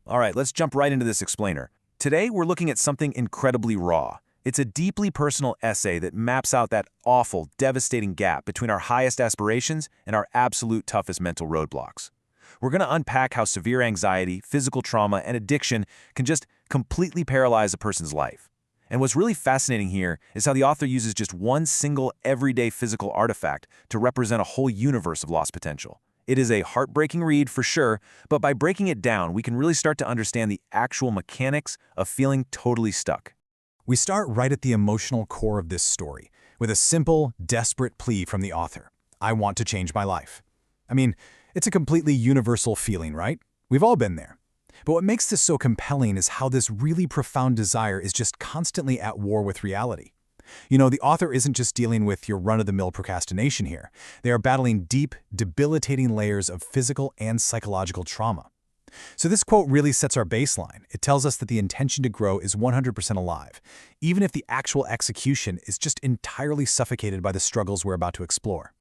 All right, let's jump right into this explainer. Today, we're looking at something incredibly raw. It's a deeply personal essay that maps out that awful, devastating gap between our highest aspirations and our absolute toughest mental roadblocks. We're going to unpack how severe anxiety, physical trauma, and addiction can just completely paralyze a person's life. And what's really fascinating here is how the author uses just one single everyday physical artifact to represent a whole universe of lost potential. It is a heartbreaking read for sure, but by breaking it down, we can really start to understand the actual mechanics of feeling totally stuck. We start right at the emotional core of this story, with a simple, desperate plea from the author. I want to change my life. I mean, it's a completely universal feeling, right? We've all been there. But what makes this so compelling is how this really profound desire is just constantly at war with reality. You know, the author isn't just dealing with your run-of-the-mill procrastination here. They are battling deep, debilitating layers of physical and psychological trauma. So this quote really sets our baseline. It tells us that the intention to grow is 100% alive, even if the actual execution is just entirely suffocated by the struggles we're about to explore.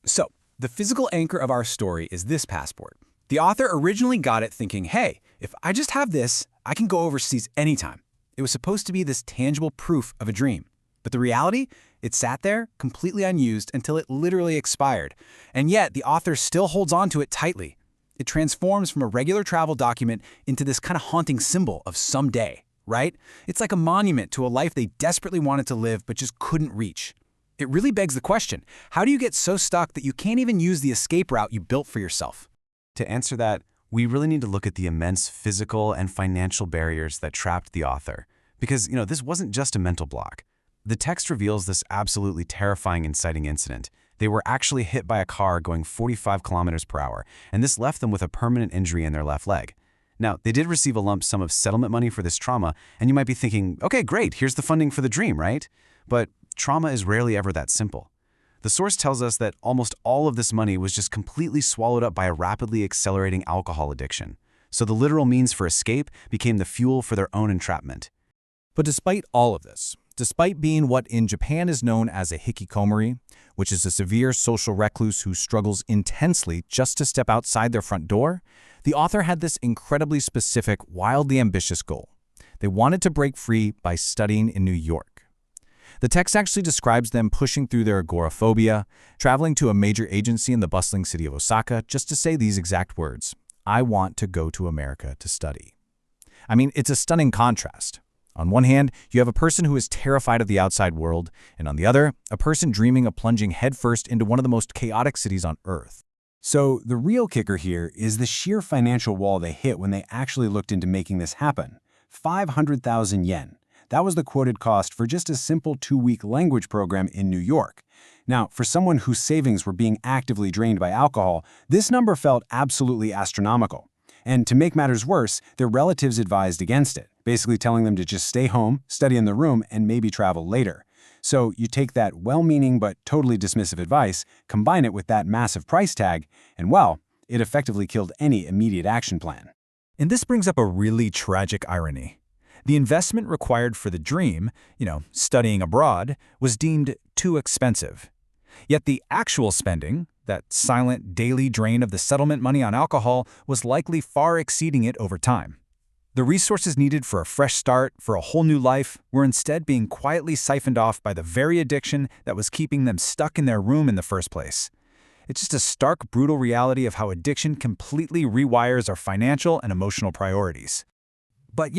So, the physical anchor of our story is this passport. The author originally got it thinking, hey, if I just have this, I can go overseas anytime. It was supposed to be this tangible proof of a dream. But the reality? It sat there, completely unused, until it literally expired. And yet, the author still holds on to it tightly. It transforms from a regular travel document into this kind of haunting symbol of someday, right? It's like a monument to a life they desperately wanted to live but just couldn't reach. It really begs the question, how do you get so stuck that you can't even use the escape route you built for yourself? To answer that, we really need to look at the immense physical and financial barriers that trapped the author. Because, this wasn't just a mental block. The text reveals this absolutely terrifying inciting incident. They were actually hit by a car going 45 kilometers per hour, and this left them with a permanent injury in their left leg. Now, they did receive a lump sum of settlement money for this trauma, and you might be thinking, okay, great, here's the funding for the dream, right? But trauma is rarely ever that simple. The source tells us that almost all of this money was just completely swallowed up by a rapidly accelerating alcohol addiction. So the literal means for escape became the fuel for their own entrapment. But despite all of this, despite being what in Japan is known as a hikikomori, which is a severe social recluse who struggles intensely just to step outside their front door, the author had this incredibly specific, wildly ambitious goal. They wanted to break free by studying in New York. The text actually describes them pushing through their agoraphobia, traveling to a major agency in the bustling city of Osaka just to say these exact words, "I want to go to America to study." I mean, it's a stunning contrast. On one hand, you have a person who is terrified of the outside world, and on the other, a person dreaming of plunging headfirst into one of the most chaotic cities on Earth. So the real kicker here is the sheer financial wall they hit when they actually looked into making this happen. 500,000 yen. That was the quoted cost for just a simple 2-week language program in New York. Now, for someone whose savings were being actively drained by alcohol, this number felt absolutely astronomical. And to make matters worse, their relatives advised against it, basically telling them to just stay home, study in the room, and maybe travel later. So you take that well-meaning but totally dismissive advice, combine it with that massive price tag, and well, it effectively killed any immediate action plan. And this brings up a really tragic irony. The investment required for the dream, studying abroad, was deemed too expensive. Yet the actual spending, that silent daily drain of the settlement money on alcohol, was likely far exceeding it over time. The resources needed for a fresh start, for a whole new life, were instead being quietly siphoned off by the very addiction that was keeping them stuck in their room in the first place. It's just a stark, brutal reality of how addiction completely rewires our financial and emotional priorities. But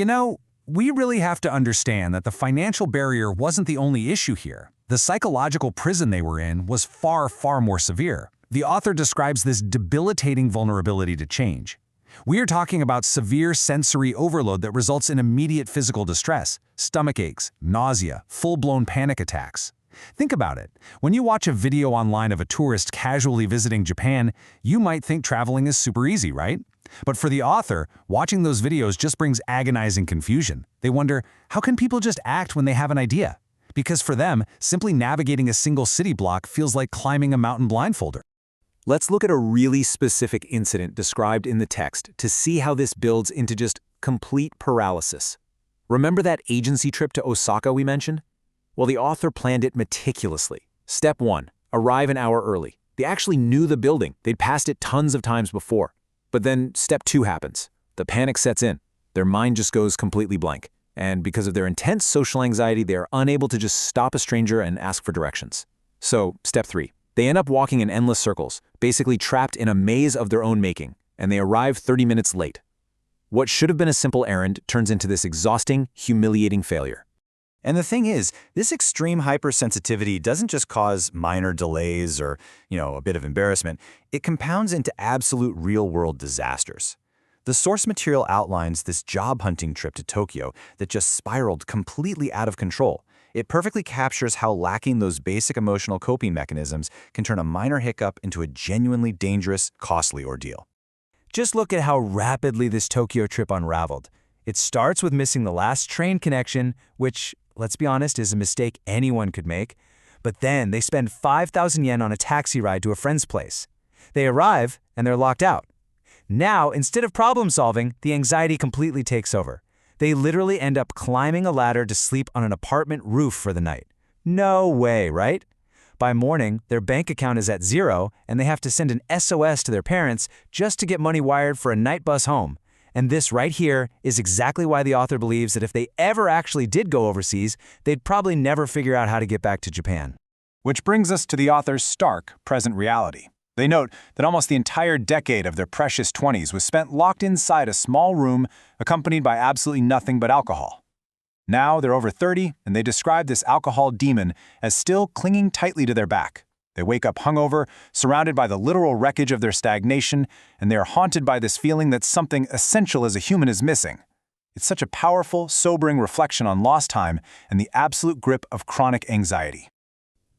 we really have to understand that the financial barrier wasn't the only issue here. The psychological prison they were in was far, far more severe. The author describes this debilitating vulnerability to change. We are talking about severe sensory overload that results in immediate physical distress, stomach aches, nausea, full-blown panic attacks. Think about it. When you watch a video online of a tourist casually visiting Japan, you might think traveling is super easy, right? But for the author, watching those videos just brings agonizing confusion. They wonder, how can people just act when they have an idea? Because for them, simply navigating a single city block feels like climbing a mountain blindfolded. Let's look at a really specific incident described in the text to see how this builds into just complete paralysis. Remember that agency trip to Osaka we mentioned? Well, the author planned it meticulously. Step 1, arrive an hour early. They actually knew the building. They'd passed it tons of times before. But then step 2 happens. The panic sets in. Their mind just goes completely blank. And because of their intense social anxiety, they are unable to just stop a stranger and ask for directions. So, step 3. They end up walking in endless circles, basically trapped in a maze of their own making, and they arrive 30 minutes late. What should have been a simple errand turns into this exhausting, humiliating failure. And the thing is, this extreme hypersensitivity doesn't just cause minor delays or, a bit of embarrassment. It compounds into absolute real-world disasters. The source material outlines this job-hunting trip to Tokyo that just spiraled completely out of control. It perfectly captures how lacking those basic emotional coping mechanisms can turn a minor hiccup into a genuinely dangerous, costly ordeal. Just look at how rapidly this Tokyo trip unraveled. It starts with missing the last train connection, which, let's be honest, is a mistake anyone could make. But then they spend 5,000 yen on a taxi ride to a friend's place. They arrive, and they're locked out. Now, instead of problem solving, the anxiety completely takes over. They literally end up climbing a ladder to sleep on an apartment roof for the night. No way, right? By morning, their bank account is at 0, and they have to send an SOS to their parents just to get money wired for a night bus home. And this right here is exactly why the author believes that if they ever actually did go overseas, they'd probably never figure out how to get back to Japan. Which brings us to the author's stark present reality. They note that almost the entire decade of their precious 20s was spent locked inside a small room accompanied by absolutely nothing but alcohol. Now they're over 30, and they describe this alcohol demon as still clinging tightly to their back. They wake up hungover, surrounded by the literal wreckage of their stagnation, and they are haunted by this feeling that something essential as a human is missing. It's such a powerful, sobering reflection on lost time and the absolute grip of chronic anxiety.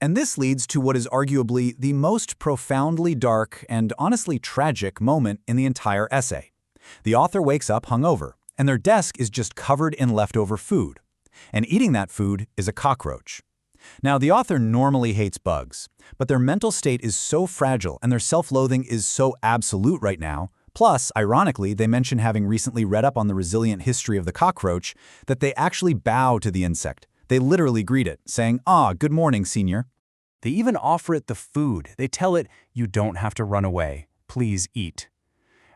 And this leads to what is arguably the most profoundly dark and honestly tragic moment in the entire essay. The author wakes up hungover, and their desk is just covered in leftover food. And eating that food is a cockroach. Now, the author normally hates bugs, but their mental state is so fragile and their self-loathing is so absolute right now. Plus, ironically, they mention having recently read up on the resilient history of the cockroach that they actually bow to the insect. They literally greet it, saying, "Ah, good morning, senior." They even offer it the food. They tell it, "You don't have to run away. Please eat."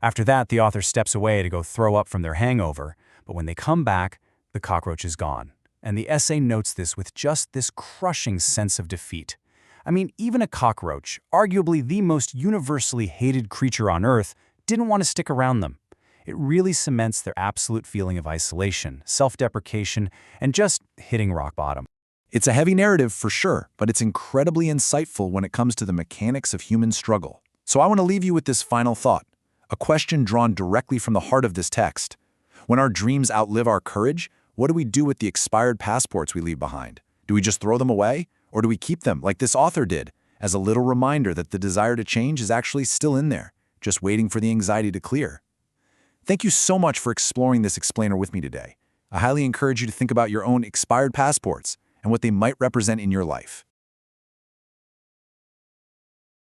After that, the author steps away to go throw up from their hangover, but when they come back, the cockroach is gone. And the essay notes this with just this crushing sense of defeat. I mean, even a cockroach, arguably the most universally hated creature on Earth, didn't want to stick around them. It really cements their absolute feeling of isolation, self-deprecation, and just hitting rock bottom. It's a heavy narrative for sure, but it's incredibly insightful when it comes to the mechanics of human struggle. So I want to leave you with this final thought, a question drawn directly from the heart of this text. When our dreams outlive our courage, what do we do with the expired passports we leave behind? Do we just throw them away? Or do we keep them, like this author did, as a little reminder that the desire to change is actually still in there, just waiting for the anxiety to clear? Thank you so much for exploring this explainer with me today. I highly encourage you to think about your own expired passports and what they might represent in your life.